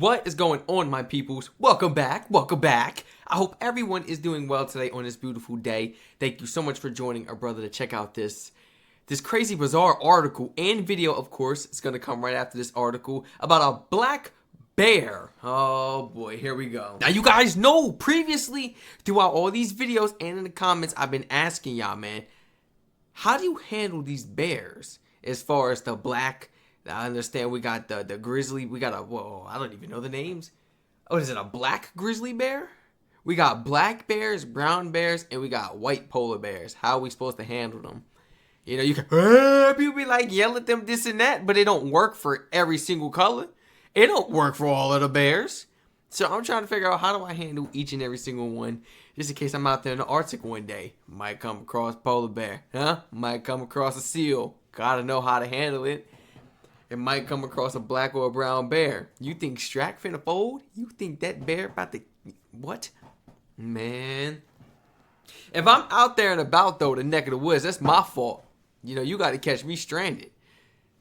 What is going on, my peoples? Welcome back. I hope everyone is doing well today on this beautiful day. Thank you so much for joining our brother to check out this crazy bizarre article and video. Of course, it's going to come right after this article about a black bear. Oh boy, here we go. Now you guys know previously throughout all these videos and in the comments I've been asking y'all, man, how do you handle these bears as far as the black? I understand we got the grizzly. We got I don't even know the names. Oh, is it a black grizzly bear? We got black bears, brown bears, and we got white polar bears. How are we supposed to handle them? You know, you can people be like yell at them this and that, but it don't work for every single color. It don't work for all of the bears. So I'm trying to figure out how do I handle each and every single one, just in case I'm out there in the Arctic one day. Might come across polar bear, huh? Might come across a seal. Gotta know how to handle it. It might come across a black or a brown bear. You think Strac finna fold? You think that bear about to... What? Man. If I'm out there and about, though, the neck of the woods, that's my fault. You know, you got to catch me stranded.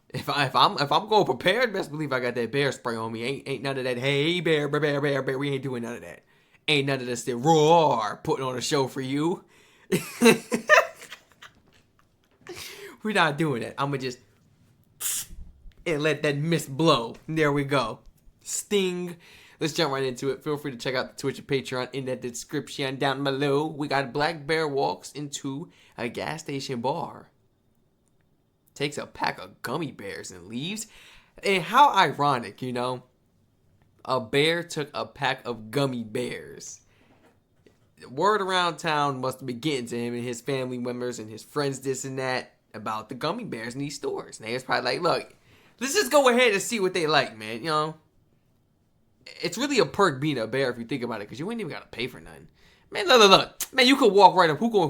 If I'm going prepared, best believe I got that bear spray on me. Ain't none of that, hey, bear. We ain't doing none of that. Ain't none of this that roar putting on a show for you. We're not doing that. I'm going to just... and let that mist blow. There we go. Sting. Let's jump right into it. Feel free to check out the Twitch and Patreon in the description down below. We got black bear walks into a gas station bar. Takes a pack of gummy bears and leaves. And how ironic, you know. A bear took a pack of gummy bears. Word around town must have been getting to him and his family members and his friends, this and that, about the gummy bears in these stores. And they was probably like, look, let's just go ahead and see what they like, man. You know, it's really a perk being a bear if you think about it, because you ain't even gotta pay for nothing. Man, look. Man, you could walk right up. Who gonna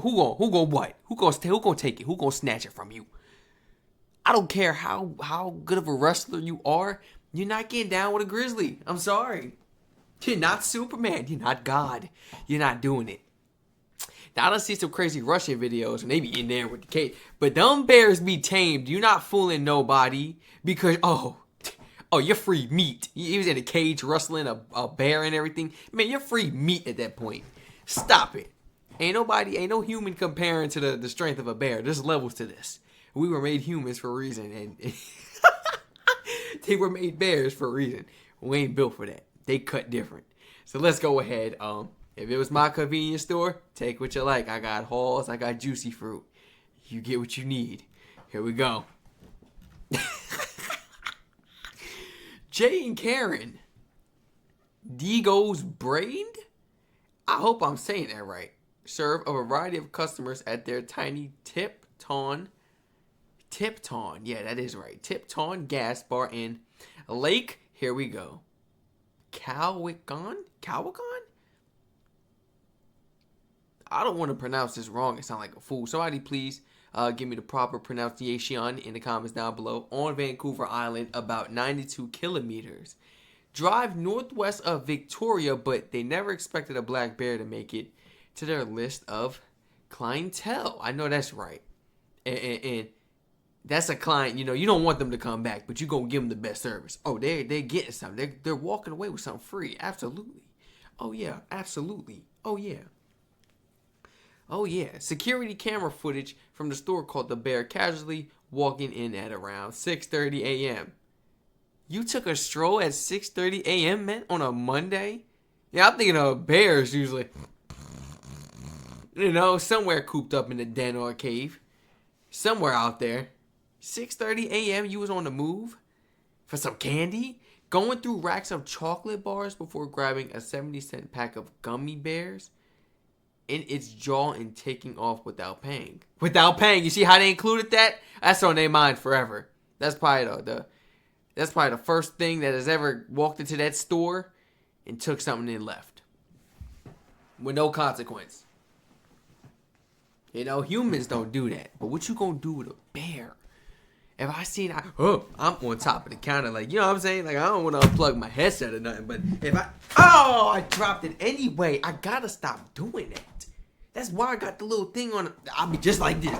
what? Who gonna take it? Who gonna snatch it from you? I don't care how good of a wrestler you are. You're not getting down with a grizzly. I'm sorry. You're not Superman. You're not God. You're not doing it. Now, I done see some crazy Russian videos, and they be in there with the cage. But them bears be tamed. You're not fooling nobody. Because, oh, you're free meat. He was in a cage wrestling a bear and everything. Man, you're free meat at that point. Stop it. Ain't no human comparing to the strength of a bear. There's levels to this. We were made humans for a reason. And they were made bears for a reason. We ain't built for that. They cut different. So let's go ahead. If it was my convenience store, take what you like. I got Halls. I got juicy fruit. You get what you need. Here we go. Jay and Karen. Dego's brained? I hope I'm saying that right. Serve a variety of customers at their tiny Tipton. Yeah, that is right. Tipton gas bar in Lake. Here we go. Cowagon? I don't want to pronounce this wrong. It sounds like a fool. Somebody please give me the proper pronunciation in the comments down below. On Vancouver Island, about 92 kilometers. Drive northwest of Victoria, but they never expected a black bear to make it to their list of clientele. I know that's right. And that's a client, you know, you don't want them to come back, but you're going to give them the best service. Oh, they're getting something. They're walking away with something free. Absolutely. Oh, yeah. Absolutely. Oh, yeah. Oh, yeah. Security camera footage from the store caught the bear casually walking in at around 6:30 a.m. You took a stroll at 6:30 a.m., man, on a Monday? Yeah, I'm thinking of bears usually, you know, somewhere cooped up in a den or a cave. Somewhere out there. 6:30 a.m. you was on the move for some candy? Going through racks of chocolate bars before grabbing a 70-cent pack of gummy bears in its jaw and taking off without paying. Without paying. You see how they included that? That's on their mind forever. That's probably the first thing that has ever walked into that store and took something and left. With no consequence. You know, humans don't do that. But what you gonna do with a bear? If I seen, I'm on top of the counter, like, you know what I'm saying? Like, I don't want to unplug my headset or nothing, but if I dropped it anyway. I gotta stop doing that. That's why I got the little thing on it. I'll be just like this.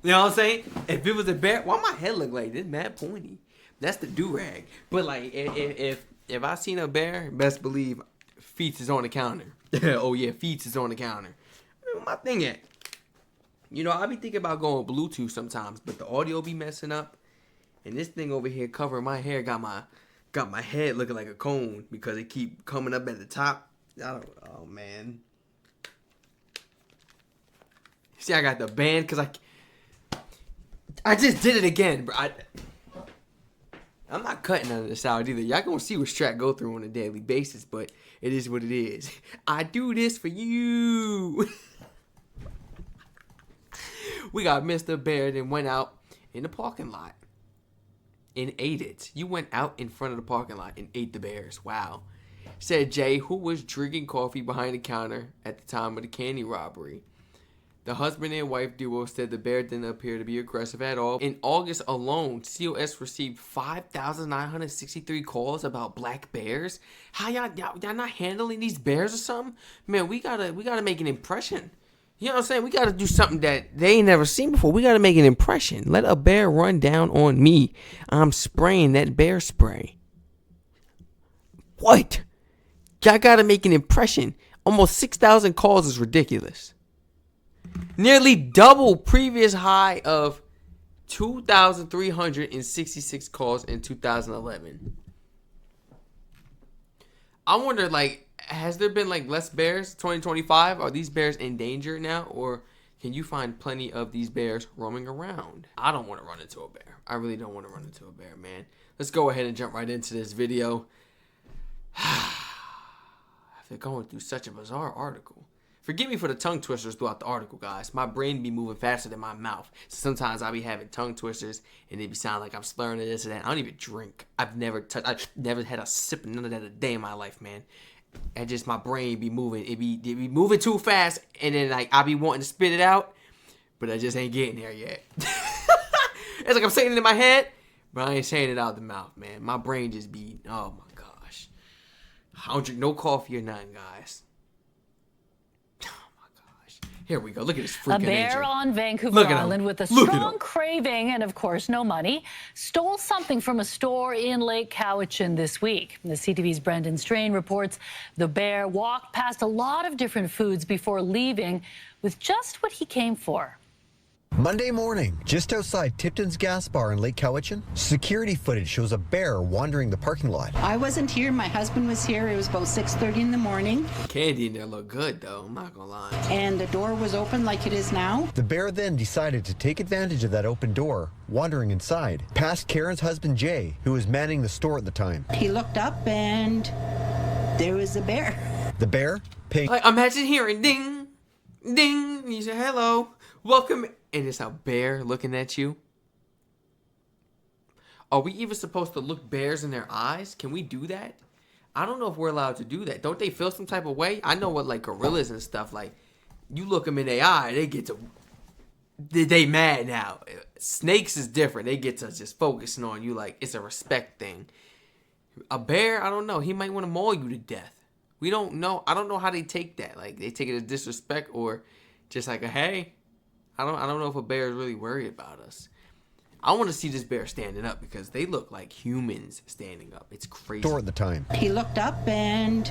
You know what I'm saying? If it was a bear, why my head look like this? Mad pointy. That's the do-rag. But like, if I seen a bear, best believe Feats is on the counter. Oh yeah, Feats is on the counter. Where my thing at? You know, I be thinking about going Bluetooth sometimes, but the audio be messing up. And this thing over here covering my hair got my head looking like a cone because it keep coming up at the top. Oh man. See, I got the band because I just did it again, bro. I'm not cutting none of this out either. Y'all gonna see what Strac go through on a daily basis, but it is what it is. I do this for you. We got Mr. Bear that went out in the parking lot and ate it. You went out in front of the parking lot and ate the bears. Wow. Said Jay, who was drinking coffee behind the counter at the time of the candy robbery. The husband and wife duo said the bear didn't appear to be aggressive at all. In August alone, COS received 5,963 calls about black bears. How y'all not handling these bears or something? Man, we gotta make an impression. You know what I'm saying? We gotta do something that they ain't never seen before. We gotta make an impression. Let a bear run down on me. I'm spraying that bear spray. What? Y'all gotta make an impression. Almost 6,000 calls is ridiculous. Nearly double previous high of 2,366 calls in 2011. I wonder, like, has there been, like, less bears 2025? Are these bears in danger now? Or can you find plenty of these bears roaming around? I don't want to run into a bear. I really don't want to run into a bear, man. Let's go ahead and jump right into this video. After going through such a bizarre article. Forgive me for the tongue twisters throughout the article, guys. My brain be moving faster than my mouth. So sometimes I be having tongue twisters and it be sound like I'm slurring and this and that. I don't even drink. I've never had a sip of none of that a day in my life, man. And just my brain be moving. It be moving too fast, and then like I be wanting to spit it out, but I just ain't getting there yet. It's like I'm saying it in my head, but I ain't saying it out the mouth, man. My brain just be, oh my gosh. I don't drink no coffee or nothing, guys. Here we go. Look at this freaking A bear nature. on Vancouver Island with a strong craving and, of course, no money stole something from a store in Lake Cowichan this week. The CTV's Brendan Strain reports the bear walked past a lot of different foods before leaving with just what he came for. Monday morning, just outside Tipton's Gas Bar in Lake Cowichan, security footage shows a bear wandering the parking lot. I wasn't here. My husband was here. It was about 6:30 in the morning. Candy in there look good, though. I'm not gonna lie. And the door was open like it is now. The bear then decided to take advantage of that open door, wandering inside, past Karen's husband Jay, who was manning the store at the time. He looked up and there was a bear. The bear paying... Like, imagine hearing ding, ding, and you say, hello, welcome, and it's a bear looking at you. Are we even supposed to look bears in their eyes? Can we do that? I don't know if we're allowed to do that. Don't they feel some type of way? I know what, like, gorillas and stuff, like, you look them in their eye, they get to... They mad now. Snakes is different. They get to just focusing on you like it's a respect thing. A bear, I don't know. He might want to maul you to death. We don't know. I don't know how they take that. Like, they take it as disrespect or just like a, hey... I don't know if a bear is really worried about us. I want to see this bear standing up because they look like humans standing up. It's crazy. Store at the time. He looked up and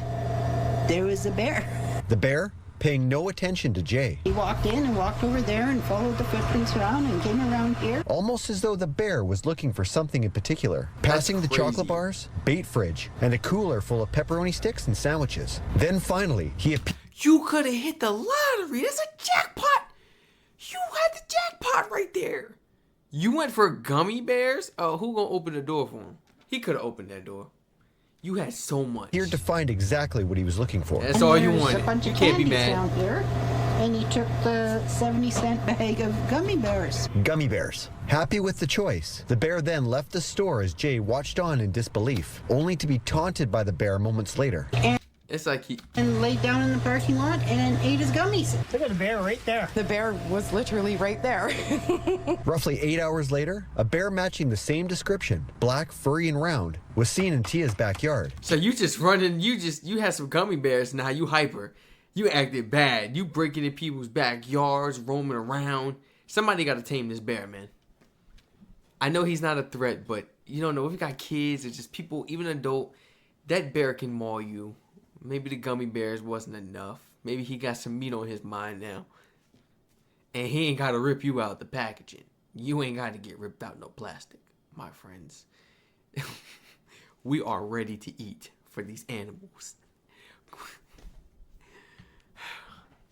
there was a bear. The bear paying no attention to Jay. He walked in and walked over there and followed the footprints around and came around here. Almost as though the bear was looking for something in particular. Passing the chocolate bars, bait fridge, and a cooler full of pepperoni sticks and sandwiches. Then finally, he appeared. You could have hit the lottery. That's a jackpot. You had the jackpot right there. You went for gummy bears? Oh, who gonna open the door for him? He could have opened that door. You had so much. Here to find exactly what he was looking for. That's all you There's wanted. a bunch You of can't be candies mad. down here. And he took the 70-cent bag of gummy bears. Gummy bears. Happy with the choice, the bear then left the store as Jay watched on in disbelief, only to be taunted by the bear moments later. It's like he... And laid down in the parking lot and ate his gummies. Look at the bear right there. The bear was literally right there. Roughly 8 hours later, a bear matching the same description, black, furry, and round, was seen in Tia's backyard. So you just running, you had some gummy bears, now you hyper. You acted bad. You breaking in people's backyards, roaming around. Somebody got to tame this bear, man. I know he's not a threat, but you don't know if you got kids or just people, even adult, that bear can maul you. Maybe the gummy bears wasn't enough. Maybe he got some meat on his mind now. And he ain't got to rip you out the packaging. You ain't got to get ripped out no plastic, my friends. We are ready to eat for these animals.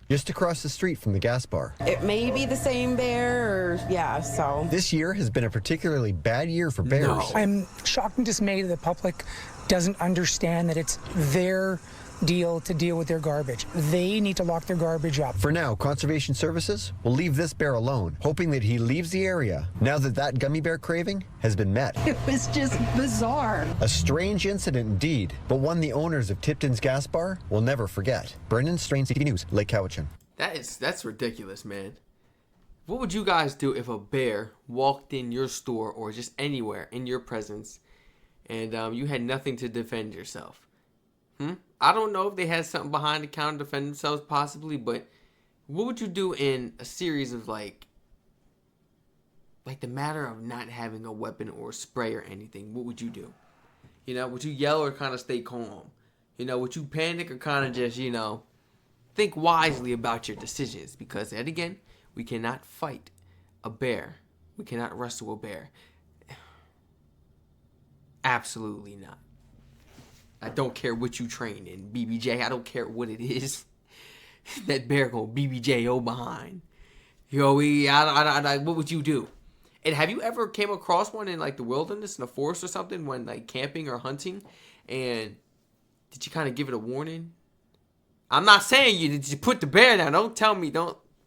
Just across the street from the gas bar. It may be the same bear, or yeah, so. This year has been a particularly bad year for bears. No. I'm shocked and dismayed that the public doesn't understand that it's their deal to deal with their garbage. They need to lock their garbage up. For now, Conservation Services will leave this bear alone, hoping that he leaves the area now that that gummy bear craving has been met. It was just bizarre. A strange incident indeed, but one the owners of Tipton's Gas Bar will never forget. Brendan Strain, CTV News, Lake Cowichan. That's ridiculous, man. What would you guys do if a bear walked in your store or just anywhere in your presence and you had nothing to defend yourself? I don't know if they had something behind the counter to defend themselves possibly, but what would you do in a series of like the matter of not having a weapon or spray or anything? What would you do? You know, would you yell or kind of stay calm? You know, would you panic or kind of just, think wisely about your decisions? Because yet again, we cannot fight a bear. We cannot wrestle a bear. Absolutely not. I don't care what you train in, BBJ. I don't care what it is. That bear gonna BBJ your behind. What would you do? And have you ever came across one in like the wilderness, in the forest or something, when like camping or hunting? And did you kind of give it a warning? I'm not saying did you put the bear down. Don't tell me.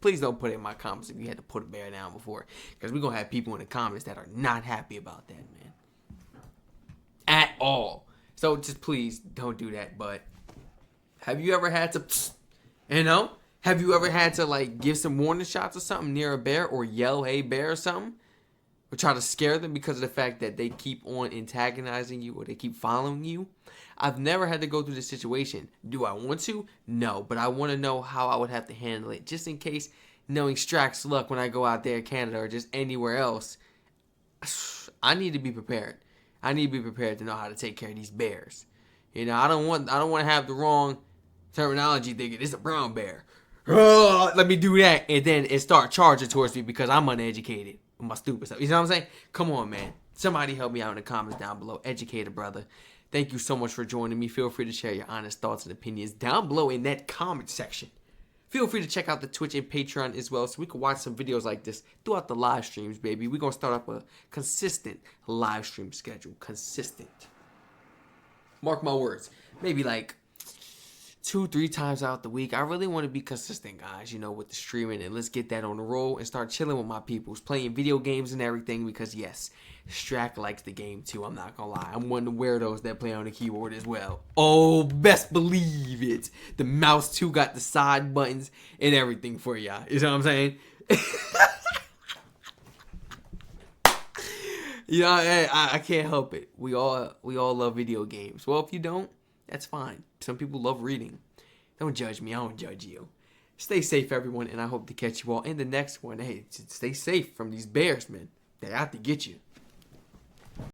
Please don't put it in my comments if you had to put a bear down before, because we're gonna have people in the comments that are not happy about that, man. At all. So just please don't do that. But have you ever had to, have you ever had to like give some warning shots or something near a bear, or yell, "Hey, bear," or something? Or try to scare them because of the fact that they keep on antagonizing you or they keep following you? I've never had to go through this situation. Do I want to? No, but I want to know how I would have to handle it, just in case, knowing Strac's luck when I go out there in Canada or just anywhere else. I need to be prepared. I need to be prepared to know how to take care of these bears. I don't want to have the wrong terminology thinking it's a brown bear. Oh, let me do that, and then it start charging towards me because I'm uneducated with my stupid stuff. You know what I'm saying? Come on, man. Somebody help me out in the comments down below. Educated brother. Thank you so much for joining me. Feel free to share your honest thoughts and opinions down below in that comment section. Feel free to check out the Twitch and Patreon as well, so we can watch some videos like this throughout the live streams, baby. We're going to start up a consistent live stream schedule. Consistent. Mark my words. Maybe like 2-3 times out the week. I really want to be consistent, guys, with the streaming, and let's get that on the roll and start chilling with my peoples, playing video games and everything, because yes, Strac likes the game too. I'm not gonna lie. I'm one of the weirdos that play on the keyboard as well. Oh, best believe it. The mouse too got the side buttons and everything for y'all. You know what I'm saying? I can't help it. We all love video games. Well, if you don't, that's fine. Some people love reading. Don't judge me. I don't judge you. Stay safe, everyone, and I hope to catch you all in the next one. Hey, stay safe from these bears, man. They're out to get you.